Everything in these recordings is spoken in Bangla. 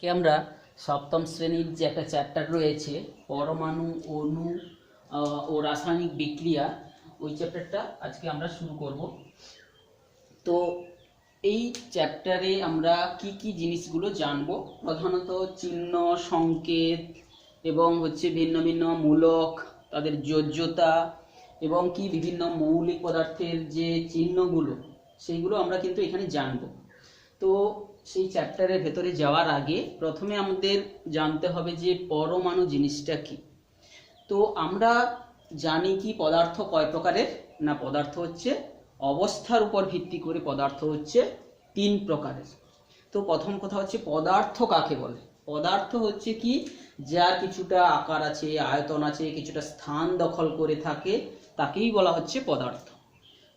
আজকে আমরা সপ্তম শ্রেণীর যে একটা চ্যাপ্টার রয়েছে পরমাণু অণু ও রাসায়নিক বিক্রিয়া, ওই চ্যাপ্টারটা আজকে আমরা শুরু করব। তো এই চ্যাপ্টারে আমরা কি কি জিনিসগুলো জানব, প্রধানত চিহ্ন, সংকেত এবং ভিন্ন ভিন্ন মূলক, তাদের যোজ্যতা এবং কি বিভিন্ন মৌলিক পদার্থের যে চিহ্নগুলো, সেইগুলো আমরা কিন্তু এখানে জানব। তো সেই চ্যাপ্টারের ভেতরে যাওয়ার আগে প্রথমে আমাদের জানতে হবে যে পরমাণু জিনিসটা কি। তো আমরা জানি কি পদার্থ কয় প্রকারের, না পদার্থ হচ্ছে অবস্থার উপর ভিত্তি করে পদার্থ হচ্ছে 3 প্রকারের। তো প্রথম কথা হচ্ছে পদার্থ কাকে বলে। পদার্থ হচ্ছে কি, যার কিছুটা আকার আছে, আয়তন আছে, কিছুটা স্থান দখল করে থাকে, তাকেই বলা হচ্ছে পদার্থ।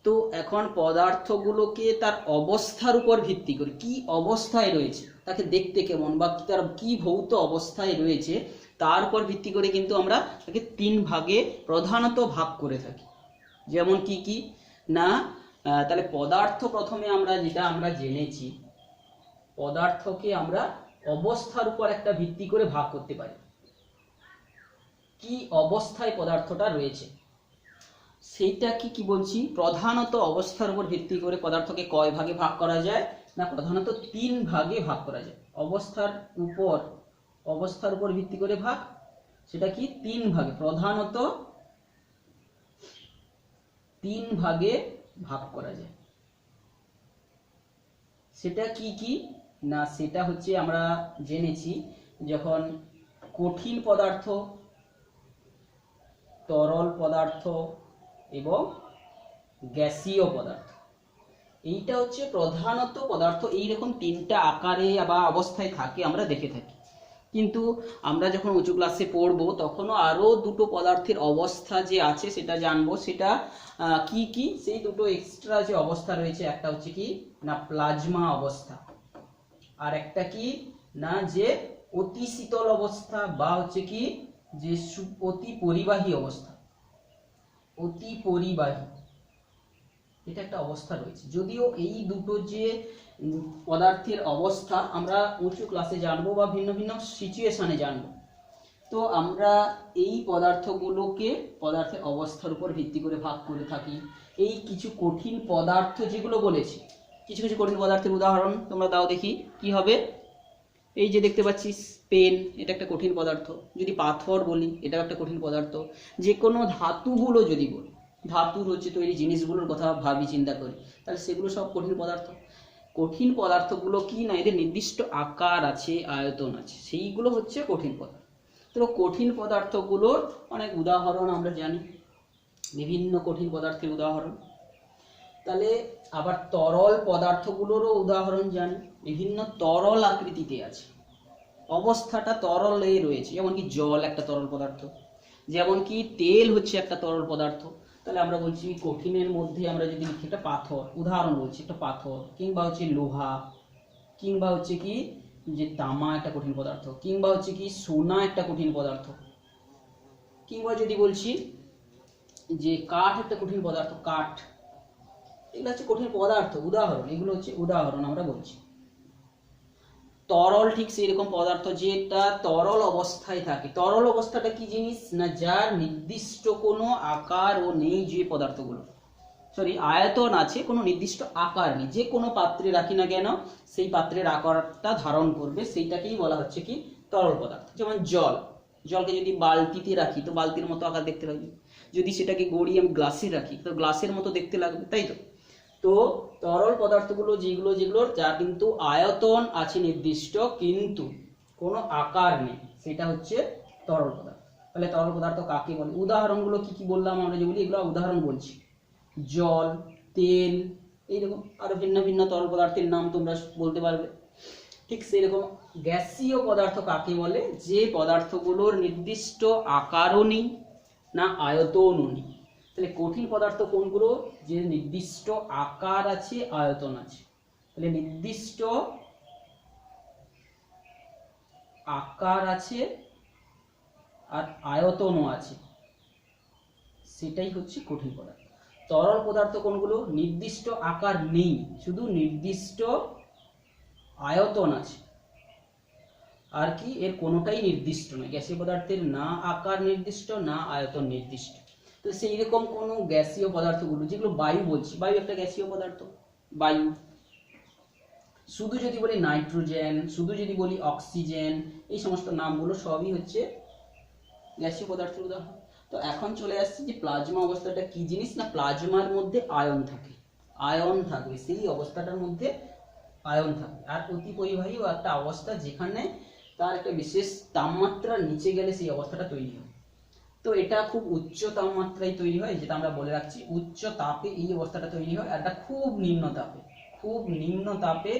তো এখন পদার্থগুলোকে তার অবস্থার উপর ভিত্তি করে, কি অবস্থায় রয়েছে, তাকে দেখতে কেমন বা তার কি ভৌত অবস্থায় রয়েছে, তার উপর ভিত্তি করে কিন্তু আমরা তাকে 3 ভাগে প্রধানত ভাগ করে থাকি। যেমন কি কি না, তাহলে পদার্থ প্রথমে আমরা যেটা আমরা জেনেছি, পদার্থকে আমরা অবস্থার উপর একটা ভিত্তি করে ভাগ করতে পারি। কি অবস্থায় পদার্থটা রয়েছে সেইটা কি বলছি, প্রধানত অবস্থার উপর ভিত্তি করে পদার্থকে কয় ভাগে ভাগ করা যায়, না প্রধানত 3 ভাগে ভাগ করা যায়। অবস্থার উপর ভিত্তি করে ভাগ, সেটা কি 3 ভাগে, প্রধানত 3 ভাগে ভাগ করা যায়। সেটা কি কি না, সেটা হচ্ছে আমরা জেনেছি যখন কঠিন পদার্থ, তরল পদার্থ এবং গ্যাসীয় পদার্থ, এইটা হচ্ছে প্রধানত পদার্থ এইরকম 3টা আকারে বা অবস্থায় থাকে, আমরা দেখে থাকি। কিন্তু আমরা যখন উঁচু ক্লাসে পড়বো তখনও আরো 2টো পদার্থের অবস্থা যে আছে সেটা জানবো। সেটা কি কি, সেই 2টো এক্সট্রা যে অবস্থা রয়েছে, একটা হচ্ছে কি না প্লাজমা অবস্থা, আর একটা কি না যে অতি শীতল অবস্থা, বা হচ্ছে কি যে অতি পরিবাহী অবস্থা। অতি পরিবাহী, এটা একটা অবস্থা রয়েছে। যদিও এই 2টো যে পদার্থের অবস্থা আমরা উঁচু ক্লাসে জানবো বা ভিন্ন ভিন্ন সিচুয়েশনে জানবো। তো আমরা এই পদার্থগুলোকে পদার্থের অবস্থার উপর ভিত্তি করে ভাগ করে থাকি। এই কিছু কঠিন পদার্থ যেগুলো বলেছি, কিছু কিছু কঠিন পদার্থের উদাহরণ তোমরা দাও দেখি কি হবে। এই যে দেখতে পাচ্ছি পেন, এটা একটা কঠিন পদার্থ। যদি পাথর বলি, এটাও একটা কঠিন পদার্থ। যে কোনো ধাতুগুলো যদি বলি, ধাতুর হচ্ছে তৈরি জিনিসগুলোর কথা ভাবি, চিন্তা করি, তাহলে সেগুলো সব কঠিন পদার্থ। কঠিন পদার্থগুলো কি না, এদের নির্দিষ্ট আকার আছে, আয়তন আছে, সেইগুলো হচ্ছে কঠিন পদার্থ। তো কঠিন পদার্থগুলোর অনেক উদাহরণ আমরা জানি, বিভিন্ন কঠিন পদার্থের উদাহরণ। তাহলে আবার তরল পদার্থগুলোরও উদাহরণ জানি, বিভিন্ন তরল আকৃতিতে আছে, অবস্থাটা তরলে রয়েছে। যেমন কি জল একটা তরল পদার্থ, যেমন কি তেল হচ্ছে একটা তরল পদার্থ। তাহলে আমরা বলছি কঠিনের মধ্যে আমরা যদি লিখি একটা পাথর, উদাহরণ বলছি একটা পাথর, কিংবা হচ্ছে লোহা, কিংবা হচ্ছে কি যে তামা একটা কঠিন পদার্থ, কিংবা হচ্ছে কি সোনা একটা কঠিন পদার্থ, কিংবা যদি বলছি যে কাঠ একটা কঠিন পদার্থ, কাঠ, এগুলো হচ্ছে কঠিন পদার্থ উদাহরণ। এগুলো হচ্ছে উদাহরণ আমরা বলছি। তরল ঠিক সেই রকম পদার্থ যেটা তরল অবস্থায় থাকে। তরল অবস্থাটা কি জিনিস না, যার নির্দিষ্ট কোনো আকার ও নেই, যে পদার্থগুলো আয়তন আছে, কোনো নির্দিষ্ট আকার নেই, যে কোনো পাত্রে রাখি না কেন সেই পাত্রের আকারটা ধারণ করবে, সেইটাকেই বলা হচ্ছে কি তরল পদার্থ। যেমন জলকে যদি বালতিতে রাখি তো বালতির মতো আকার দেখতে লাগবে, যদি সেটাকে গড়িয়ে আমি গ্লাসে রাখি তো গ্লাসের মতো দেখতে লাগবে, তাই তো। তো তরল পদার্থগুলো যেগুলোর যার কিন্তু আয়তন আছে নির্দিষ্ট, কিন্তু কোনো আকার নেই, সেটা হচ্ছে তরল পদার্থ। তাহলে তরল পদার্থ কাকে বলে, উদাহরণগুলো কি কি বললাম আমরা, যেগুলি এগুলো উদাহরণ বলছি। জল, তেল, এইরকম আরো ভিন্ন ভিন্ন তরল পদার্থের নাম তোমরা বলতে পারবে। ঠিক সেই রকম গ্যাসীয় পদার্থ কাকে বলে, যে পদার্থগুলোর নির্দিষ্ট আকারও নেই, না আয়তনও নেই। তাহলে কঠিন পদার্থ কোনগুলো, যে নির্দিষ্ট আকার আছে, আয়তন আছে। তাহলে নির্দিষ্ট আকার আছে আর আয়তনও আছে, সেটাই হচ্ছে কঠিন পদার্থ। তরল পদার্থ কোনগুলো, নির্দিষ্ট আকার নেই, শুধু নির্দিষ্ট আয়তন আছে। আর কি এর কোনোটাই নির্দিষ্ট নয়, গ্যাসীয় পদার্থের না আকার নির্দিষ্ট না আয়তন নির্দিষ্ট। তো সেই রকম কোনো গ্যাসীয় পদার্থগুলো যেগুলো বায়ু বলছি, বায়ু একটা গ্যাসীয় পদার্থ, বায়ু, শুধু যদি বলি নাইট্রোজেন, শুধু যদি বলি অক্সিজেন, এই সমস্ত নামগুলো সবই হচ্ছে গ্যাসীয় পদার্থের উদাহরণ। তো এখন চলে আসছে যে প্লাজমা অবস্থাটা কি জিনিস, না প্লাজমার মধ্যে আয়ন থাকে, আয়ন থাকবে, সেই অবস্থাটার মধ্যে আয়ন থাকবে। আর অতি পরিবাহী একটা অবস্থা যেখানে তার একটা বিশেষ তাপমাত্রার নিচে গেলে সেই অবস্থাটা তৈরি হয়। তো এটা খুব উচ্চ তাপমাত্রায় তৈরি হয়, যেটা আমরা বলে রাখছি উচ্চ তাপে এই অবস্থাটা তৈরি হয়। আর এটা খুব নিম্ন তাপে, খুব নিম্ন তাপে,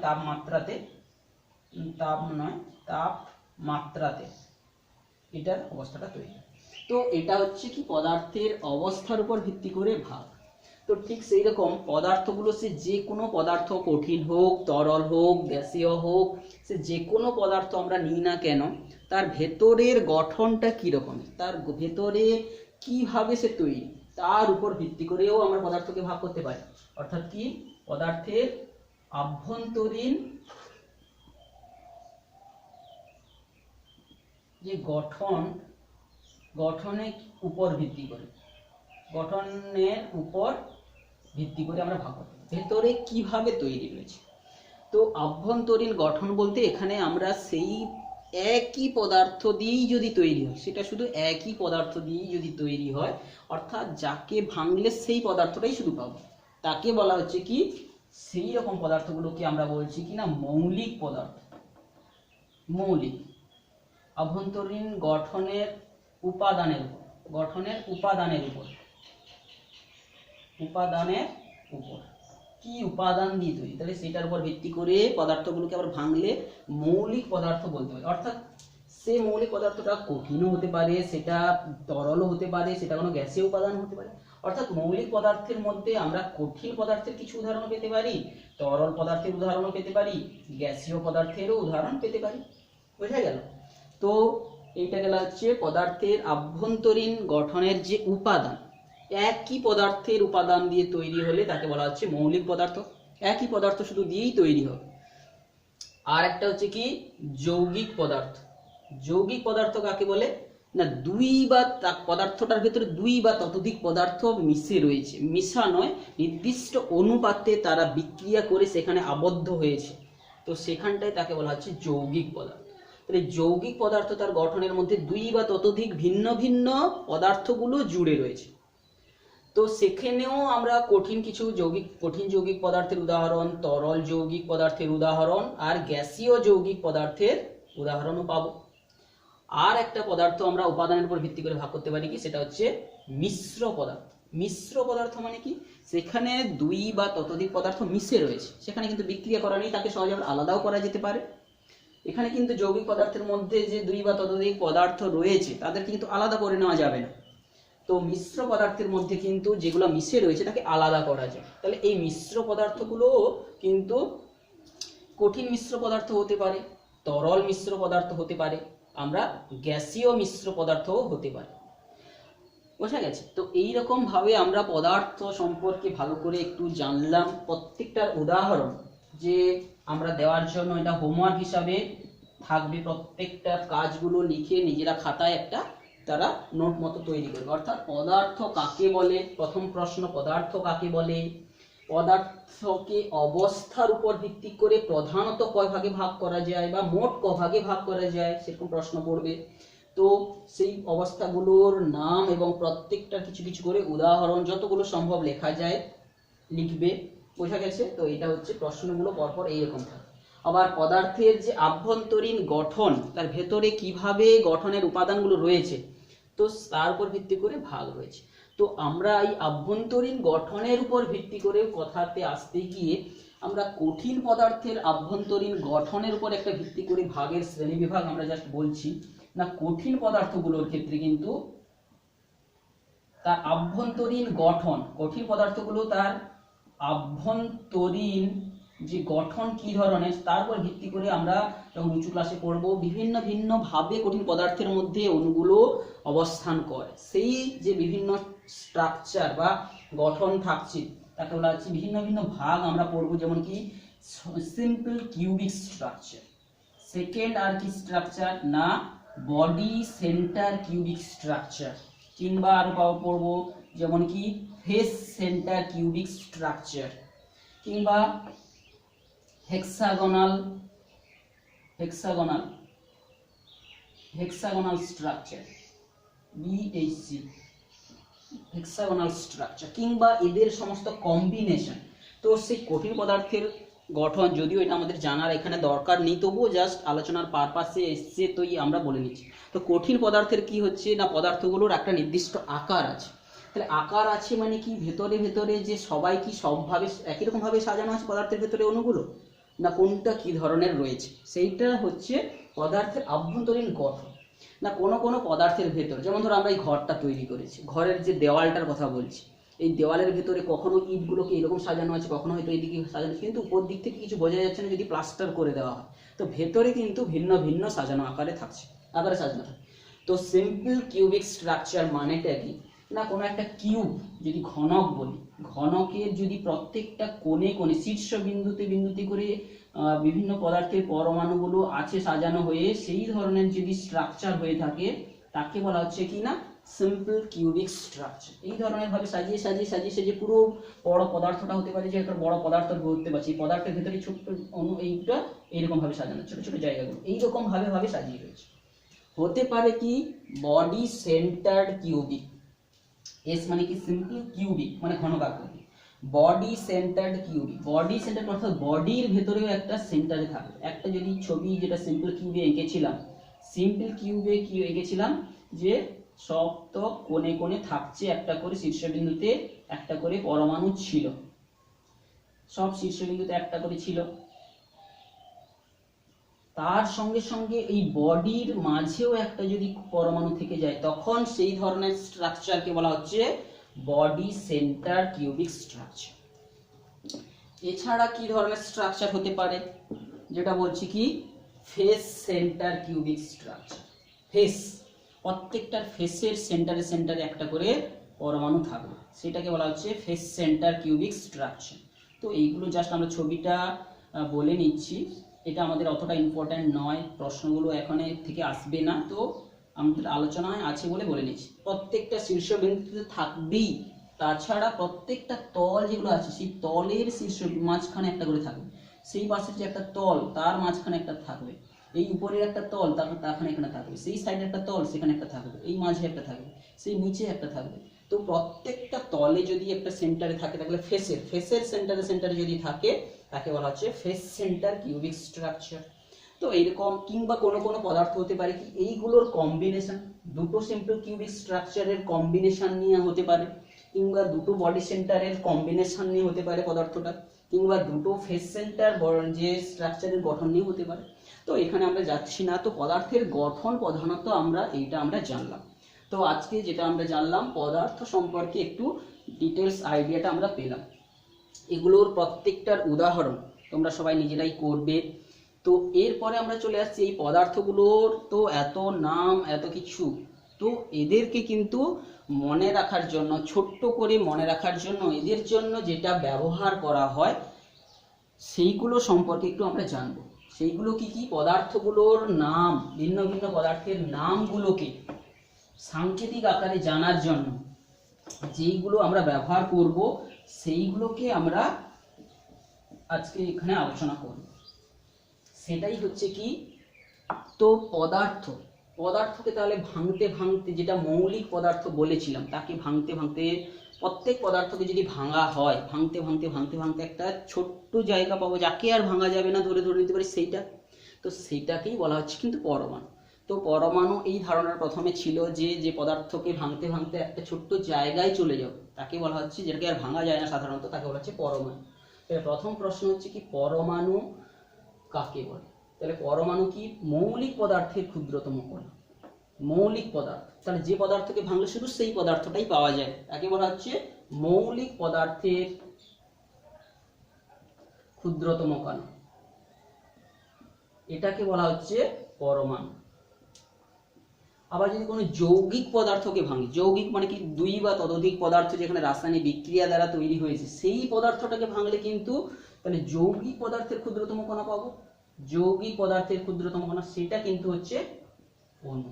তাপমাত্রাতে এটার অবস্থাটা তৈরি হয়। তো এটা হচ্ছে কি পদার্থের অবস্থার উপর ভিত্তি করে ভাগ। তো ঠিক সেই রকম পদার্থগুলো, সে যে কোনো পদার্থ, কঠিন হোক, তরল হোক, গ্যাসীয় হোক, সে যে কোনো পদার্থ আমরা নিই না কেন, তার ভেতরের গঠনটা কীরকম, তার ভেতরে কিভাবে সে তৈরি, তার উপর ভিত্তি করেও আমরা পদার্থকে ভাগ করতে পারি। অর্থাৎ কি পদার্থের আভ্যন্তরীণ যে গঠনের উপর ভিত্তি করে, গঠনের উপর ভিত্তি করে আমরা ভাগ করতে পারি ভেতরে কিভাবে তৈরি হয়েছে। তো আভ্যন্তরীণ গঠন বলতে এখানে আমরা সেই একই পদার্থ দিয়েই যদি তৈরি হয়, সেটা শুধু একই পদার্থ দিয়েই যদি তৈরি হয়, অর্থাৎ যাকে ভাঙলে সেই পদার্থটাই শুধু পাবো, তাকে বলা হচ্ছে কি, সেই রকম পদার্থগুলোকে আমরা বলছি কি না মৌলিক পদার্থ। মৌলিক আভ্যন্তরীণ গঠনের উপাদানের উপর কি উপাদান দিয়ে তৈরি, তাহলে সেটার উপর ভিত্তি করে পদার্থগুলোকে আবার ভাঙলে মৌলিক পদার্থ বলতে পারি। অর্থাৎ সে মৌলিক পদার্থটা কঠিনও হতে পারে, সেটা তরলও হতে পারে, সেটা কোনো গ্যাসীয় উপাদান হতে পারে। অর্থাৎ মৌলিক পদার্থের মধ্যে আমরা কঠিন পদার্থের কিছু উদাহরণ পেতে পারি, তরল পদার্থের উদাহরণও পেতে পারি, গ্যাসীয় পদার্থেরও উদাহরণ পেতে পারি। বোঝা গেল? তো এইটা গেল হচ্ছে পদার্থের আভ্যন্তরীণ গঠনের যে উপাদান, একই পদার্থের উপাদান দিয়ে তৈরি হলে তাকে বলা হচ্ছে মৌলিক পদার্থ। একই পদার্থ শুধু দিয়েই তৈরি হবে। আর একটা হচ্ছে কি যৌগিক পদার্থ। যৌগিক পদার্থ কাকে বলে, না দুই বা পদার্থটার ভেতরে দুই বা ততোধিক পদার্থ মিশে রয়েছে, মিশা নয়, নির্দিষ্ট অনুপাতে তারা বিক্রিয়া করে সেখানে আবদ্ধ হয়েছে, তো সেখানটায় তাকে বলা হচ্ছে যৌগিক পদার্থ। তাহলে যৌগিক পদার্থ তার গঠনের মধ্যে দুই বা ততোধিক ভিন্ন ভিন্ন পদার্থগুলো জুড়ে রয়েছে। তো সেখানেও আমরা কঠিন যৌগিক পদার্থের উদাহরণ, তরল যৌগিক পদার্থের উদাহরণ আর গ্যাসীয় যৌগিক পদার্থের উদাহরণও পাবো। আর একটা পদার্থ আমরা উপাদানের উপর ভিত্তি করে ভাগ করতে পারি কি, সেটা হচ্ছে মিশ্র পদার্থ। মিশ্র পদার্থ মানে কি, সেখানে দুই বা ততোধিক পদার্থ মিশে রয়েছে, সেখানে কিন্তু বিক্রিয়া করা নেই, তাকে সহজে আলাদাও করা যেতে পারে। এখানে কিন্তু যৌগিক পদার্থের মধ্যে যে দুই বা ততোধিক পদার্থ রয়েছে তাদের কিন্তু আলাদা করে নেওয়া যাবে না। তো মিশ্র পদার্থের মধ্যে কিন্তু যেগুলো মিশে রয়েছে তাকে আলাদা করা যায়। তাহলে এই মিশ্র পদার্থগুলো কিন্তু কঠিন মিশ্র পদার্থ হতে পারে, তরল মিশ্র পদার্থ হতে পারে, আমরা গ্যাসীয় মিশ্র পদার্থও হতে পারে। বোঝা গেছে? তো এইরকম ভাবে আমরা পদার্থ সম্পর্কে ভালো করে একটু জানলাম। প্রত্যেকটার উদাহরণ যে আমরা দেওয়ার জন্য এটা হোমওয়ার্ক হিসাবে থাকবে, প্রত্যেকটা কাজগুলো লিখে নিজেরা খাতায় একটা তারা নোট মতো তৈরি করবে। অর্থাৎ পদার্থ কাকে বলে, প্রথম প্রশ্ন পদার্থ কাকে বলে, পদার্থকে অবস্থার উপর ভিত্তি করে প্রধানত কয় ভাগে ভাগ করা যায় বা মোট ক ভাগে ভাগ করা যায়, সেরকম প্রশ্ন পড়বে। তো সেই অবস্থাগুলোর নাম এবং প্রত্যেকটার কিছু কিছু করে উদাহরণ যতগুলো সম্ভব লেখা যায় লিখবে। বোঝা গেছে? তো এটা হচ্ছে প্রশ্নগুলো পরপর এইরকম থাকে। আবার পদার্থের যে আভ্যন্তরীণ গঠন, তার ভেতরে কিভাবে গঠনের উপাদানগুলো রয়েছে, তো তার উপর ভিত্তি করে ভাগ রয়েছে। তো আমরা এই আভ্যন্তরীণ গঠনের উপর ভিত্তি করে কথাতে আসতে গিয়ে আমরা কঠিন পদার্থের আভ্যন্তরীণ গঠনের উপর একটা ভিত্তি করে ভাগের শ্রেণী বিভাগ আমরা জাস্ট বলছি না। কঠিন পদার্থগুলোর ক্ষেত্রে কিন্তু তার আভ্যন্তরীণ গঠন, কঠিন পদার্থগুলো তার আভ্যন্তরীণ যে গঠন কি ধরনের তার উপর ভিত্তি করে আমরা যখন উঁচু ক্লাসে পড়বো বিভিন্ন ভিন্ন ভাবে কঠিন পদার্থের মধ্যে অণুগুলো অবস্থান করে। সেই যে বিভিন্ন স্ট্রাকচার বা গঠন থাকছে তাকে বলা হচ্ছে বিভিন্ন ভিন্ন ভাগ আমরা পড়বো, যেমন কি সিম্পল কিউবিক স্ট্রাকচার। সেকেন্ড আর কি স্ট্রাকচার না বডি সেন্টার কিউবিক স্ট্রাকচার, কিংবা আরো পড়বো যেমন কি ফেস সেন্টার কিউবিক স্ট্রাকচার, কিংবা hexagonal structure BHC hexagonal structure, কিংবা এদের সমস্ত কম্বিনেশন। তো সেই কঠিন পদার্থের গঠন যদিও এটা আমাদের জানার এখানে দরকার নেই, তবুও জাস্ট আলোচনার পারপাসে এসছে তো আমরা বলে নিচ্ছি। তো কঠিন পদার্থের কি হচ্ছে না পদার্থগুলোর একটা নির্দিষ্ট আকার আছে। তাহলে আকার আছে মানে কি ভেতরে ভেতরে যে সবাই কি সবভাবে একই রকম ভাবে সাজানো আছে পদার্থের ভেতরে অণুগুলো, না কোনটা কি ধরনের রয়েছে, সেইটা হচ্ছে পদার্থের আভ্যন্তরীণ গঠন। না কোনো কোনো পদার্থের ভেতর, যেমন ধরো আমরা এই ঘরটা তৈরি করেছি, ঘরের যে দেওয়ালটার কথা বলছি, এই দেওয়ালের ভেতরে কখনো ইটগুলোকে এরকম সাজানো আছে, কখনো হয়তো এইদিকে সাজানো আছে, কিন্তু উপর দিক থেকে কিছু বোঝা যাচ্ছে না যদি প্লাস্টার করে দেওয়া হয়। তো ভেতরে কিন্তু ভিন্ন ভিন্ন সাজানো আকারে সাজানো থাকে। তো সিম্পল কিউবিক স্ট্রাকচার মানেটা কি না কোনো একটা কিউব যদি ঘনক বলি, ঘনকের যদি প্রত্যেকটা কোণে কোণে শীর্ষ বিন্দুতে করে বিভিন্ন পদার্থের পরমাণুগুলো আছে সাজানো হয়ে সেই ধরনের যদি স্ট্রাকচার হয়ে থাকে তাকে বলা হচ্ছে কি না সিম্পল কিউবিক স্ট্রাকচার। এই ধরনের ভাবে সাজিয়ে পুরো বড় পদার্থটা হতে পারে যে একটা বড় পদার্থ ধরতে পারছি, পদার্থের ভেতরে ছোট্ট অণু এইটা এইরকম ভাবে সাজানো, ছোট ছোট জায়গাগুলো এইরকম ভাবে সাজিয়ে রয়েছে। হতে পারে কি বডি সেন্টার্ড কিউবিক, এস মানে কি সিম্পল কিউবিক মানে ঘনকাকৃতি, body centred cubic, body centre অর্থাৎ বডির ভেতরেও একটা সেন্টারে থাকবে। একটা যদি ছবি যেটা সিম্পল কিউবে এঁকেছিলাম, যে সব তো কোণে কোণে থাকছে একটা করে শীর্ষবিন্দুতে একটা করে পরমাণু ছিল, সব শীর্ষবিন্দুতে একটা করে ছিল, তার সঙ্গে সঙ্গে এই বডির মাঝেও একটা যদি পরমাণু থেকে যায় তখন সেই ধরনের স্ট্রাকচারকে বলা হচ্ছে বডি সেন্টার কিউবিক স্ট্রাকচার। এছাড়া কি ধরনের স্ট্রাকচার হতে পারে যেটা বলছি কি face centre cubic structure. Face প্রত্যেকটার ফেসের সেন্টারে একটা করে পরমাণু থাকবে, সেটাকে বলা হচ্ছে ফেস সেন্টার কিউবিক স্ট্রাকচার। তো এইগুলো জাস্ট আমরা ছবিটা বলে নিচ্ছি, এটা আমাদের অতটা ইম্পর্ট্যান্ট নয়, প্রশ্নগুলো এখানে থেকে আসবে না, তো আমাদের আলোচনায় আছে বলে বলে নিচ্ছি। প্রত্যেকটা শীর্ষবিন্দুতে থাকবেই, তাছাড়া প্রত্যেকটা তল যেগুলো আছে সেই তলের শীর্ষ মাঝখানে একটা করে থাকবে, সেই পাশের যে একটা তল তার মাঝখানে একটা থাকবে, এই উপরের একটা তল তার এখানে থাকবে, সেই সাইডে একটা তল সেখানে একটা থাকবে, এই মাঝে একটা থাকবে, সেই নিচে একটা থাকবে। তো প্রত্যেকটা তলে যদি একটা সেন্টারে থাকে তাহলে ফেসের সেন্টারে যদি থাকে তাকে বলা হচ্ছে ফেস সেন্টার কিউবিক স্ট্রাকচার। তো এইরকম কিংবা কোনো কোনো পদার্থ হতে পারে কি এইগুলোর কম্বিনেশন, দুটো সিম্পল কিউবিক স্ট্রাকচারের কম্বিনেশন নিয়ে হতে পারে, কিংবা দুটো বডি সেন্টারের কম্বিনেশন নিয়ে হতে পারে পদার্থটা, কিংবা দুটো ফেস সেন্টার যে স্ট্রাকচারের গঠন নিয়ে হতে পারে। তো এখানে আমরা যাচ্ছি না, তো পদার্থের গঠন প্রধানত আমরা জানলাম। তো আজকে যেটা আমরা জানলাম পদার্থ সম্পর্কে একটু ডিটেলস আইডিয়াটা আমরা পেলাম। এগুলোর প্রত্যেকটার উদাহরণ তোমরা সবাই নিজেরাই করবে। তো এরপরে আমরা চলে আসছি এই পদার্থগুলোর তো এত নাম এত কিছু, তো এদেরকে কিন্তু মনে রাখার জন্য ছোট্ট করে মনে রাখার জন্য এদের জন্য যেটা ব্যবহার করা হয় সেইগুলো সম্পর্কে একটু আমরা জানবো। সেইগুলো কি কি পদার্থগুলোর নাম, ভিন্ন ভিন্ন পদার্থের নামগুলোকে সাংকেতিক আকারে জানার জন্য যেইগুলো আমরা ব্যবহার করব সেইগুলোকে আমরা আজকে এখানে আলোচনা করব। সেটাই হচ্ছে কি তো পদার্থকে তাহলে ভাঙতে যেটা মৌলিক পদার্থ বলেছিলাম তাকে ভাঙতে প্রত্যেক পদার্থকে যদি ভাঙা হয় ভাঙতে একটা ছোট্ট জায়গা পাবো যাকে আর ভাঙা যাবে না, ধরে নিতে পারি সেইটা, তো সেইটাকেই বলা হচ্ছে কিন্তু পরমাণু। তো পরমাণু এই ধারণার প্রথমে ছিল যে পদার্থকে ভাঙতে একটা ছোট্ট জায়গায় চলে যাবে তাকে বলা হচ্ছে, যেটাকে আর ভাঙা যায় না সাধারণত, তাকে বলা হচ্ছে পরমাণু। তাহলে প্রথম প্রশ্ন হচ্ছে কি পরমাণু কাকে বলে? তাহলে পরমাণু কি মৌলিক পদার্থের ক্ষুদ্রতম কণা, মৌলিক পদার্থ, তাহলে যে পদার্থকে ভাঙলে শুধু সেই পদার্থটাই পাওয়া যায় তাকে বলা হচ্ছে মৌলিক পদার্থের ক্ষুদ্রতম কণা, এটাকে বলা হচ্ছে পরমাণু। আবার যদি কোনো যৌগিক পদার্থকে ভাঙি, যৌগিক মানে কি দুই বা ততোধিক পদার্থ যেখানে রাসায়নিক বিক্রিয়া দ্বারা তৈরি হয়েছে সেই পদার্থটাকে ভাঙলে কিন্তু তাহলে যৌগিক পদার্থের ক্ষুদ্রতম কণা পাবো। যৌগিক পদার্থের ক্ষুদ্রতম কণা সেটা কিন্তু হচ্ছে অণু।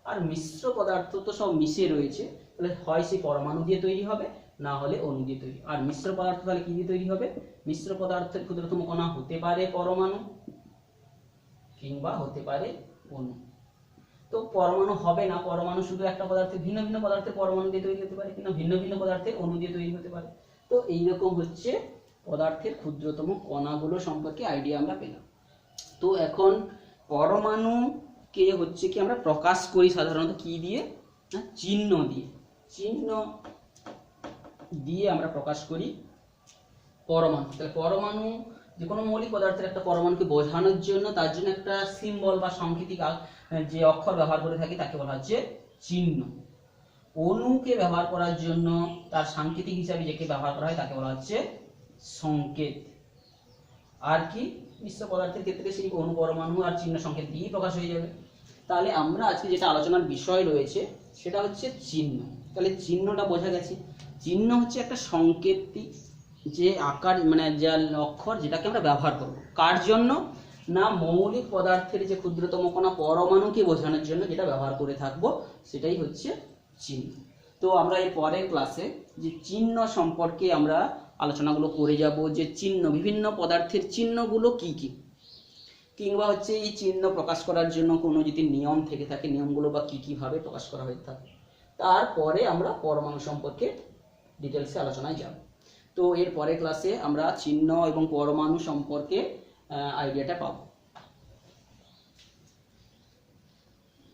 আর মিশ্র পদার্থ তো সব মিশে রয়েছে, তাহলে হয় সে পরমাণু দিয়ে তৈরি হবে, না হলে অণু দিয়ে তৈরি। আর মিশ্র পদার্থ তাহলে কি দিয়ে তৈরি হবে? মিশ্র পদার্থের ক্ষুদ্রতম কণা হতে পারে পরমাণু কিংবা হতে পারে অণু। তো পরমাণু হবে না, পরমাণু শুধু একটা পদার্থে, ভিন্ন ভিন্ন পদার্থের পরমাণু দিয়ে তৈরি হতে পারে, কিংবা ভিন্ন ভিন্ন পদার্থের অণু দিয়ে তৈরি হতে পারে। তো এইরকম হচ্ছে পদার্থের ক্ষুদ্রতম কণাগুলো সম্পর্কে আইডিয়া আমরা পেলাম। তো এখন পরমাণুকে হচ্ছে কি আমরা প্রকাশ করি সাধারণত কি দিয়ে? না, চিহ্ন দিয়ে। চিহ্ন দিয়ে আমরা প্রকাশ করি পরমাণু। তাহলে পরমাণু, যে কোনো মৌলিক পদার্থের একটা পরমাণুকে বোঝানোর জন্য তার জন্য একটা সিম্বল বা সাংকেতিক যে অক্ষর ব্যবহার করে থাকি তাকে বলা হচ্ছে চিহ্ন। অণুকে ব্যবহার করার জন্য তার সাংকেতিক হিসাবে যেকে ব্যবহার করা হয় তাকে বলা হচ্ছে সংকেত। আর কি মিশ্র পদার্থের ক্ষেত্রে সেই অণু, পরমাণু আর চিহ্ন সংকেত দিয়েই প্রকাশ হয়ে যাবে। তাহলে আমরা আজকে যেটা আলোচনার বিষয় রয়েছে সেটা হচ্ছে চিহ্ন। তাহলে চিহ্নটা বোঝা গেছে। চিহ্ন হচ্ছে একটা সংকেতিক যে আকার, মানে যা অক্ষর, যেটাকে আমরা ব্যবহার করব কার জন্য? না, মৌলিক পদার্থের যে ক্ষুদ্রতম কণা পরমাণুকে বোঝানোর জন্য যেটা ব্যবহার করে থাকবো সেটাই হচ্ছে চিহ্ন। তো আমরা এর পরের ক্লাসে যে চিহ্ন সম্পর্কে আমরা আলোচনাগুলো করে যাব, যে চিহ্ন, বিভিন্ন পদার্থের চিহ্নগুলো কি কি, কিংবা হচ্ছে এই চিহ্ন প্রকাশ করার জন্য কোনো যদি নিয়ম থেকে থাকে নিয়মগুলো বা কি কিভাবে প্রকাশ করা হয়ে থাকে। তারপরে আমরা পরমাণু সম্পর্কে ডিটেলসে আলোচনায় যাব। তো এর পরের ক্লাসে আমরা চিহ্ন এবং পরমাণু সম্পর্কে আইডিয়াটা পাবো।